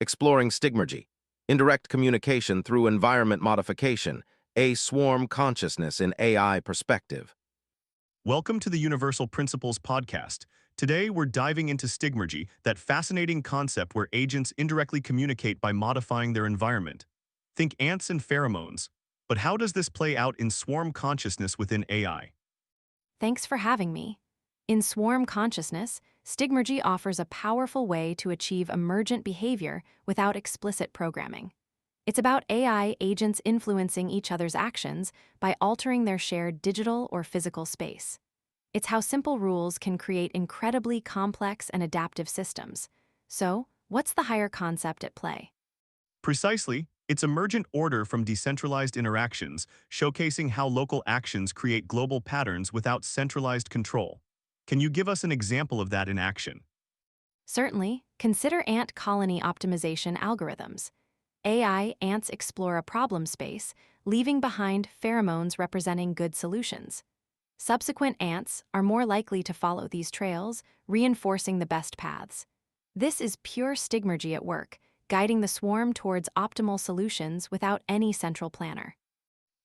Exploring Stigmergy, Indirect Communication through Environment Modification, a Swarm Consciousness in AI Perspective. Welcome to the Universal Principles podcast. Today, we're diving into Stigmergy, that fascinating concept where agents indirectly communicate by modifying their environment. Think ants and pheromones. But how does this play out in swarm consciousness within AI? Thanks for having me. In swarm consciousness, Stigmergy offers a powerful way to achieve emergent behavior without explicit programming. It's about AI agents influencing each other's actions by altering their shared digital or physical space. It's how simple rules can create incredibly complex and adaptive systems. So, what's the higher concept at play? Precisely, it's emergent order from decentralized interactions, showcasing how local actions create global patterns without centralized control. Can you give us an example of that in action? Certainly, consider ant colony optimization algorithms. AI ants explore a problem space, leaving behind pheromones representing good solutions. Subsequent ants are more likely to follow these trails, reinforcing the best paths. This is pure Stigmergy at work, guiding the swarm towards optimal solutions without any central planner.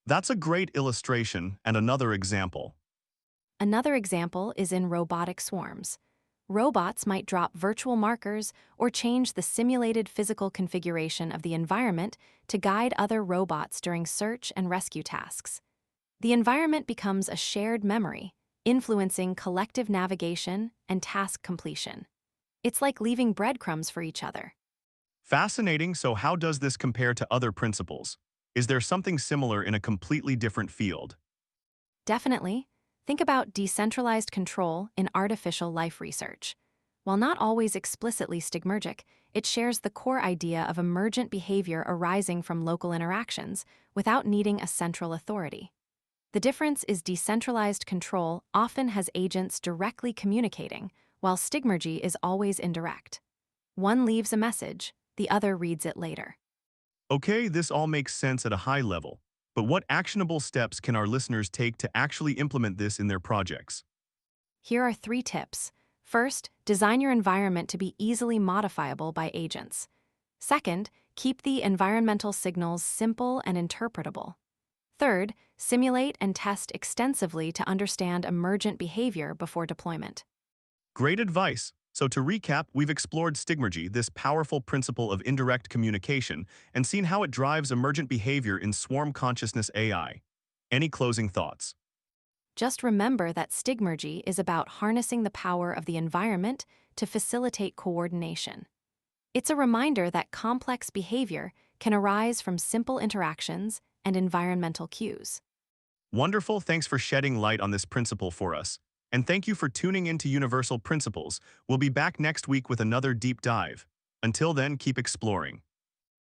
That's a great illustration and another example. Another example is in robotic swarms. Robots might drop virtual markers or change the simulated physical configuration of the environment to guide other robots during search and rescue tasks. The environment becomes a shared memory, influencing collective navigation and task completion. It's like leaving breadcrumbs for each other. Fascinating. So how does this compare to other principles? Is there something similar in a completely different field? Definitely. Think about decentralized control in artificial life research. While not always explicitly stigmergic, it shares the core idea of emergent behavior arising from local interactions without needing a central authority. The difference is decentralized control often has agents directly communicating, while Stigmergy is always indirect. One leaves a message, the other reads it later. Okay, this all makes sense at a high level. But what actionable steps can our listeners take to actually implement this in their projects? Here are 3 tips. First, design your environment to be easily modifiable by agents. Second, keep the environmental signals simple and interpretable. Third, simulate and test extensively to understand emergent behavior before deployment. Great advice. So to recap, we've explored Stigmergy, this powerful principle of indirect communication, and seen how it drives emergent behavior in swarm consciousness AI. Any closing thoughts? Just remember that Stigmergy is about harnessing the power of the environment to facilitate coordination. It's a reminder that complex behavior can arise from simple interactions and environmental cues. Wonderful. Thanks for shedding light on this principle for us. And thank you for tuning into Universal Principles. We'll be back next week with another deep dive. Until then, keep exploring.